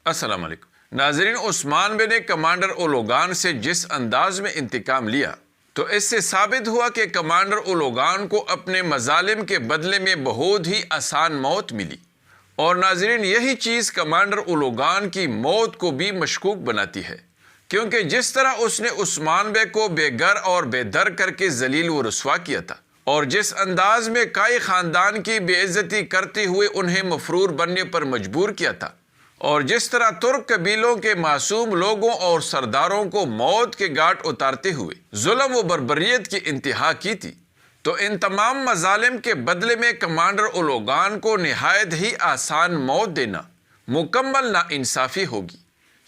السلام علیکم ناظرین، عثمان بن نے کمانڈر اولوگان سے جس انداز میں انتقام لیا تو اس سے ثابت ہوا کہ کمانڈر اولوگان کو اپنے مظالم کے بدلے میں بہت ہی آسان موت ملی۔ اور ناظرین، یہی چیز کمانڈر اولوگان کی موت کو بھی مشکوک بناتی ہے، کیونکہ جس طرح اس نے عثمان بے کو بے گھر اور بے در کر کے ذلیل و رسوا کیا تھا، اور جس انداز میں کائی خاندان کی بے عزتی کرتے ہوئے انہیں مفرور بننے پر مجبور کیا تھا، اور جس طرح ترک قبیلوں کے معصوم لوگوں اور سرداروں کو موت کے گھاٹ اتارتے ہوئے ظلم و بربریت کی انتہا کی تھی، تو ان تمام مظالم کے بدلے میں کمانڈر اولوگان کو نہایت ہی آسان موت دینا مکمل ناانصافی ہوگی۔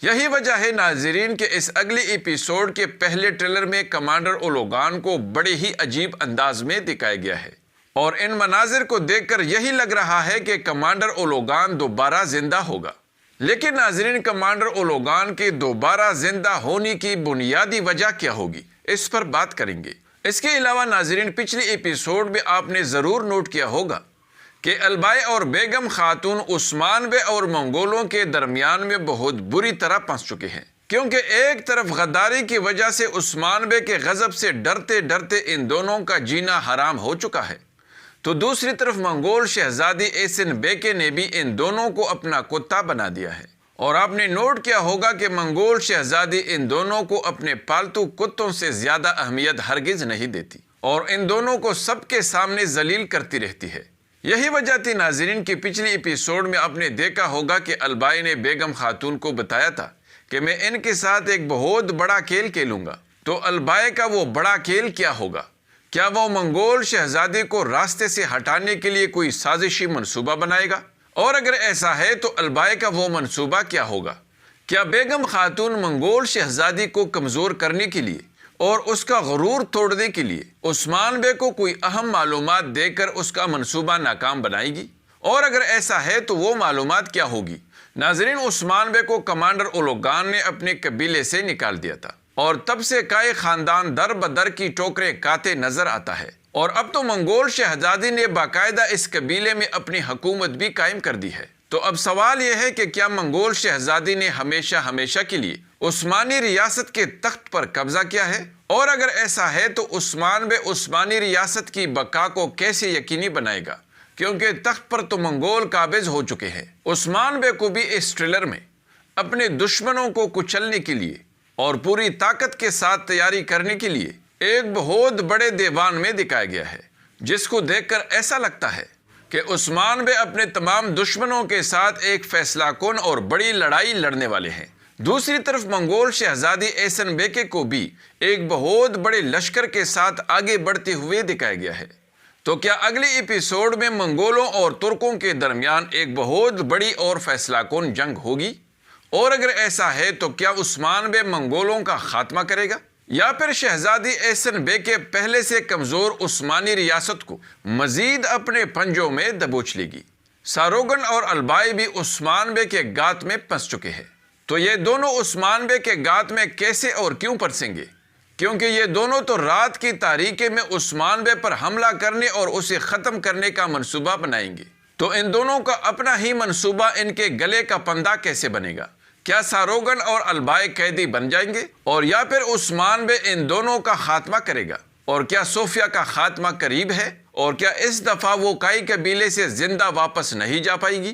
یہی وجہ ہے ناظرین کہ اس اگلی ایپیسوڈ کے پہلے ٹریلر میں کمانڈر اولوگان کو بڑے ہی عجیب انداز میں دکھایا گیا ہے، اور ان مناظر کو دیکھ کر یہی لگ رہا ہے کہ کمانڈر اولوگان دوبارہ زندہ ہوگا۔ لیکن ناظرین، کمانڈر اولوگان کے دوبارہ زندہ ہونے کی بنیادی وجہ کیا ہوگی، اس پر بات کریں گے۔ اس کے علاوہ ناظرین، پچھلی ایپیسوڈ میں آپ نے ضرور نوٹ کیا ہوگا کہ البائے اور بیگم خاتون عثمان بے اور منگولوں کے درمیان میں بہت بری طرح پھنس چکے ہیں، کیونکہ ایک طرف غداری کی وجہ سے عثمان بے کے غضب سے ڈرتے ڈرتے ان دونوں کا جینا حرام ہو چکا ہے، تو دوسری طرف منگول شہزادی ایسن بیکے نے بھی ان دونوں کو اپنا کتا بنا دیا ہے۔ اور آپ نے نوٹ کیا ہوگا کہ منگول شہزادی ان دونوں کو اپنے پالتو کتوں سے زیادہ اہمیت ہرگز نہیں دیتی، اور ان دونوں کو سب کے سامنے ذلیل کرتی رہتی ہے۔ یہی وجہ تھی ناظرین کہ پچھلی ایپیسوڈ میں آپ نے دیکھا ہوگا کہ البائی نے بیگم خاتون کو بتایا تھا کہ میں ان کے ساتھ ایک بہت بڑا کھیل کھیلوں گا۔ تو البائی کا وہ بڑا کھیل کیا ہوگا؟ کیا وہ منگول شہزادے کو راستے سے ہٹانے کے لیے کوئی سازشی منصوبہ بنائے گا؟ اور اگر ایسا ہے تو البائی کا وہ منصوبہ کیا ہوگا؟ کیا بیگم خاتون منگول شہزادی کو کمزور کرنے کے لیے اور اس کا غرور توڑنے کے لیے عثمان بے کو کوئی اہم معلومات دے کر اس کا منصوبہ ناکام بنائے گی؟ اور اگر ایسا ہے تو وہ معلومات کیا ہوگی؟ ناظرین، عثمان بے کو کمانڈر اولوگان نے اپنے قبیلے سے نکال دیا تھا، اور تب سے کئی خاندان در بدر کی ٹوکریں کاتے نظر آتا ہے، اور اب تو منگول شہزادی نے باقاعدہ اس قبیلے میں اپنی حکومت بھی قائم کر دی ہے۔ تو اب سوال یہ ہے کہ کیا منگول شہزادی نے ہمیشہ کے لیے عثمانی ریاست کے تخت پر قبضہ کیا ہے؟ اور اگر ایسا ہے تو عثمان بے عثمانی ریاست کی بقا کو کیسے یقینی بنائے گا؟ کیونکہ تخت پر تو منگول قابض ہو چکے ہیں۔ عثمان بے کو بھی اس ٹریلر میں اپنے دشمنوں کو کچلنے کے لیے اور پوری طاقت کے ساتھ تیاری کرنے کے لیے ایک بہت بڑے دیوان میں دکھایا گیا ہے، جس کو دیکھ کر ایسا لگتا ہے کہ عثمان بے اپنے تمام دشمنوں کے ساتھ ایک فیصلہ کن اور بڑی لڑائی لڑنے والے ہیں۔ دوسری طرف منگول شہزادی ایسن بیکے کو بھی ایک بہت بڑے لشکر کے ساتھ آگے بڑھتے ہوئے دکھایا گیا ہے۔ تو کیا اگلی ایپیسوڈ میں منگولوں اور ترکوں کے درمیان ایک بہت بڑی اور فیصلہ کن جنگ ہوگی؟ اور اگر ایسا ہے تو کیا عثمان بے منگولوں کا خاتمہ کرے گا، یا پھر شہزادی ایسن بیکے پہلے سے کمزور عثمانی ریاست کو مزید اپنے پنجوں میں دبوچ لے گی؟ ساروگن اور البائی بھی عثمان بے کے گات میں پھنس چکے ہیں، تو یہ دونوں عثمان بے کے گات میں کیسے اور کیوں پھنسیں گے؟ کیونکہ یہ دونوں تو رات کی تاریکی میں عثمان بے پر حملہ کرنے اور اسے ختم کرنے کا منصوبہ بنائیں گے۔ تو ان دونوں کا اپنا ہی منصوبہ ان کے گلے کا پندہ کیسے بنے گا؟ کیا ساروگن اور البائی قیدی بن جائیں گے، اور یا پھر عثمان بے ان دونوں کا خاتمہ کرے گا؟ اور کیا صوفیہ کا خاتمہ قریب ہے؟ اور کیا اس دفعہ وہ کائی قبیلے سے زندہ واپس نہیں جا پائے گی؟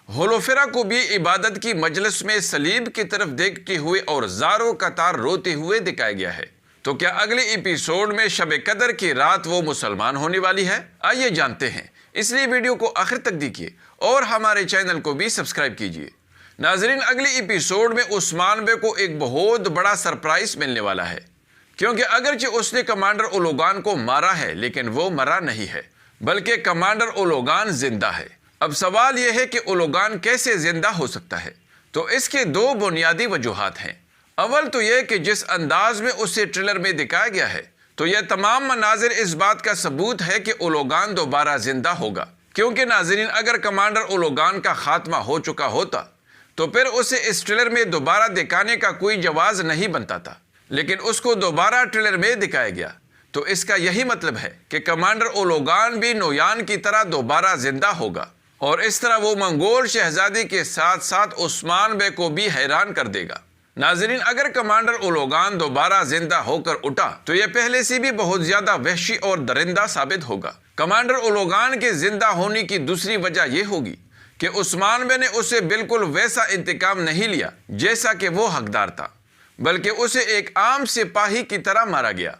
ہولوفیرا کو بھی عبادت کی مجلس میں صلیب کی طرف دیکھتے ہوئے اور زاروں قطار روتے ہوئے دکھایا گیا ہے۔ تو کیا اگلی ایپیسوڈ میں شب قدر کی رات وہ مسلمان ہونے والی ہے؟ آئیے جانتے ہیں، اس لیے ویڈیو کو آخر تک دیکھیے اور ہمارے چینل کو بھی سبسکرائب کیجیے۔ ناظرین، اگلی ایپیسوڈ میں عثمان بے کو ایک بہت بڑا سرپرائز ملنے والا ہے، کیونکہ اگرچہ اس نے کمانڈر اولوگان کو مارا ہے لیکن وہ مرا نہیں ہے، بلکہ کمانڈر اولوگان زندہ ہے۔ اب سوال یہ ہے کہ اولوگان کیسے زندہ ہو سکتا ہے؟ تو اس کے دو بنیادی وجوہات ہیں۔ اول تو یہ کہ جس انداز میں اسے ٹریلر میں دکھایا گیا ہے، تو یہ تمام مناظر اس بات کا ثبوت ہے کہ اولوگان دوبارہ زندہ ہوگا، کیونکہ ناظرین، اگر کمانڈر اولوگان کا خاتمہ ہو چکا ہوتا تو پھر اسے اس ٹریلر میں دوبارہ دکھانے کا کوئی جواز نہیں بنتا تھا، لیکن اس کو دوبارہ ٹریلر میں دکھایا گیا، تو اس کا یہی مطلب ہے کہ کمانڈر اولوگان بھی نویان کی طرح دوبارہ زندہ ہوگا، اور اس طرح وہ منگول شہزادی کے ساتھ ساتھ عثمان بے کو بھی حیران کر دے گا۔ ناظرین، اگر کمانڈر اولوگان دوبارہ زندہ ہو کر اٹھا تو یہ پہلے سے بھی بہت زیادہ وحشی اور درندہ ثابت ہوگا۔ کمانڈر اولوگان کے زندہ ہونے کی دوسری وجہ یہ ہوگی کہ عثمان بے نے اسے بالکل ویسا انتقام نہیں لیا جیسا کہ وہ حقدار تھا، بلکہ اسے ایک عام سپاہی کی طرح مارا گیا۔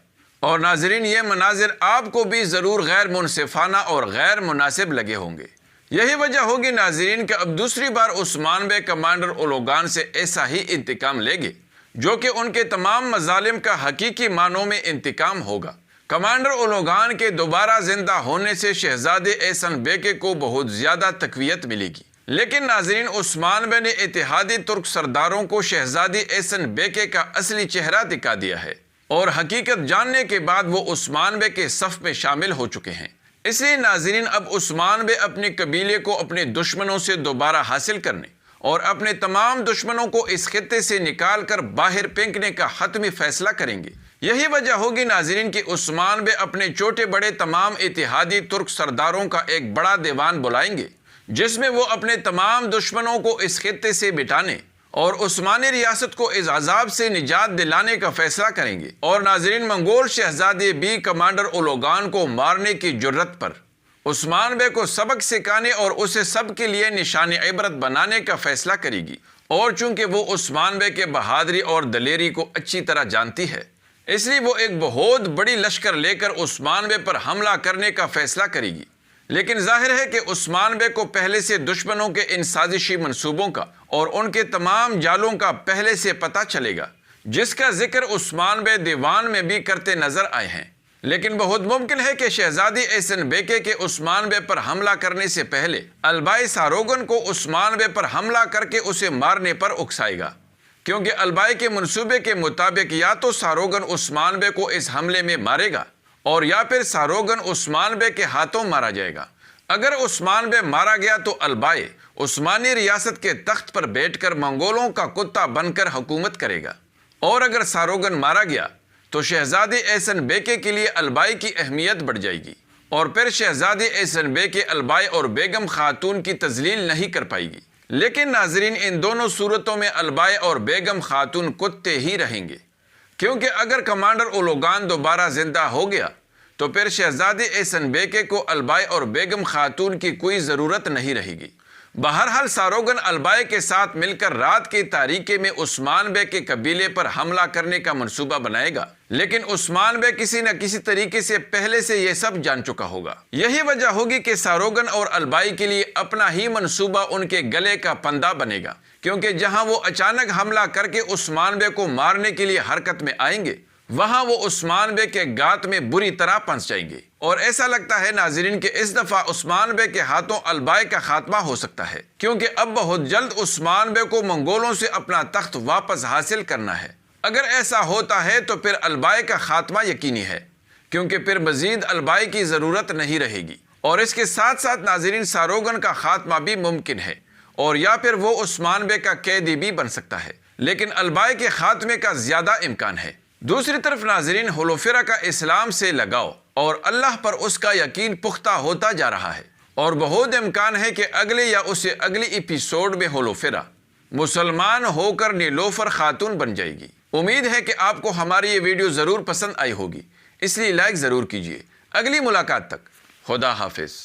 اور ناظرین، یہ مناظر آپ کو بھی ضرور غیر منصفانہ اور غیر مناسب لگے ہوں گے۔ یہی وجہ ہوگی ناظرین کہ اب دوسری بار عثمان بے کمانڈر اولوگان سے ایسا ہی انتقام لے گے، جو کہ ان کے تمام مظالم کا حقیقی معنوں میں انتقام ہوگا۔ کمانڈر اولوگان کے دوبارہ زندہ ہونے سے شہزادے احسن بیکے کو بہت زیادہ تقویت ملے گی، لیکن ناظرین، عثمان بے نے اتحادی ترک سرداروں کو شہزادی احسن بیکے کا اصلی چہرہ دکھا دیا ہے، اور حقیقت جاننے کے بعد وہ عثمان بے کے صف میں شامل ہو چکے ہیں۔ اس لیے ناظرین، اب عثمان بے اپنے قبیلے کو اپنے دشمنوں سے دوبارہ حاصل کرنے اور اپنے تمام دشمنوں کو اس خطے سے نکال کر باہر پھینکنے کا حتمی فیصلہ کریں گے۔ یہی وجہ ہوگی ناظرین کہ عثمان بے اپنے چھوٹے بڑے تمام اتحادی ترک سرداروں کا ایک بڑا دیوان بلائیں گے، جس میں وہ اپنے تمام دشمنوں کو اس خطے سے مٹانے اور عثمانی ریاست کو اس عذاب سے نجات دلانے کا فیصلہ کریں گے۔ اور ناظرین، منگول شہزادے بھی کمانڈر اولوگان کو مارنے کی جرت پر عثمان بے کو سبق سکھانے اور اسے سب کے لیے نشان عبرت بنانے کا فیصلہ کرے گی۔ اور چونکہ وہ عثمان بے کے بہادری اور دلیری کو اچھی طرح جانتی ہے، اس لیے وہ ایک بہت بڑی لشکر لے کر عثمان بے پر حملہ کرنے کا فیصلہ کرے گی۔ لیکن ظاہر ہے کہ عثمان بے کو پہلے سے دشمنوں کے ان سازشی منصوبوں کا اور ان کے تمام جالوں کا پہلے سے پتہ چلے گا، جس کا ذکر عثمان بے دیوان میں بھی کرتے نظر آئے ہیں۔ لیکن بہت ممکن ہے کہ شہزادی احسن بیکے کے عثمان بے پر حملہ کرنے سے پہلے البائی ساروگن کو عثمان بے پر حملہ کر کے اسے مارنے پر اکسائے گا، کیونکہ البائی کے منصوبے کے مطابق یا تو ساروگن عثمان بے کو اس حملے میں مارے گا اور یا پھر ساروگن عثمان بے کے ہاتھوں مارا جائے گا۔ اگر عثمان بے مارا گیا تو البائی عثمانی ریاست کے تخت پر بیٹھ کر منگولوں کا کتا بن کر حکومت کرے گا، اور اگر ساروگن مارا گیا تو شہزادی احسن بیکے کے لیے البائی کی اہمیت بڑھ جائے گی، اور پھر شہزادی احسن بیکے البائی اور بیگم خاتون کی تذلیل نہیں کر پائے گی۔ لیکن ناظرین، ان دونوں صورتوں میں البائی اور بیگم خاتون کتے ہی رہیں گے، کیونکہ اگر کمانڈر اولوگان دوبارہ زندہ ہو گیا تو پھر شہزادی احسن بیکے کو البائی اور بیگم خاتون کی کوئی ضرورت نہیں رہے گی۔ بہرحال ساروگن البائی کے ساتھ مل کر رات کی تاریکی میں عثمان بے کے قبیلے پر حملہ کرنے کا منصوبہ بنائے گا، لیکن عثمان بے کسی نہ کسی طریقے سے پہلے سے یہ سب جان چکا ہوگا۔ یہی وجہ ہوگی کہ ساروگن اور البائی کے لیے اپنا ہی منصوبہ ان کے گلے کا پندہ بنے گا، کیونکہ جہاں وہ اچانک حملہ کر کے عثمان بے کو مارنے کے لیے حرکت میں آئیں گے، وہاں وہ عثمان بے کے گات میں بری طرح پھنس جائیں گے۔ اور ایسا لگتا ہے ناظرین کہ اس دفعہ عثمان بے کے ہاتھوں البائی کا خاتمہ ہو سکتا ہے، کیونکہ اب بہت جلد عثمان بے کو منگولوں سے اپنا تخت واپس حاصل کرنا ہے۔ اگر ایسا ہوتا ہے تو پھر البائی کا خاتمہ یقینی ہے، کیونکہ پھر مزید البائی کی ضرورت نہیں رہے گی۔ اور اس کے ساتھ ساتھ ناظرین، ساروگن کا خاتمہ بھی ممکن ہے، اور یا پھر وہ عثمان بے کا قیدی بھی بن سکتا ہے، لیکن البائی کے خاتمے کا زیادہ امکان ہے۔ دوسری طرف ناظرین، ہولوفیرا کا اسلام سے لگاؤ اور اللہ پر اس کا یقین پختہ ہوتا جا رہا ہے، اور بہت امکان ہے کہ اگلے یا اسے اگلی ایپیسوڈ میں ہولوفیرا مسلمان ہو کر نیلوفر خاتون بن جائے گی۔ امید ہے کہ آپ کو ہماری یہ ویڈیو ضرور پسند آئی ہوگی، اس لیے لائک ضرور کیجیے۔ اگلی ملاقات تک خدا حافظ۔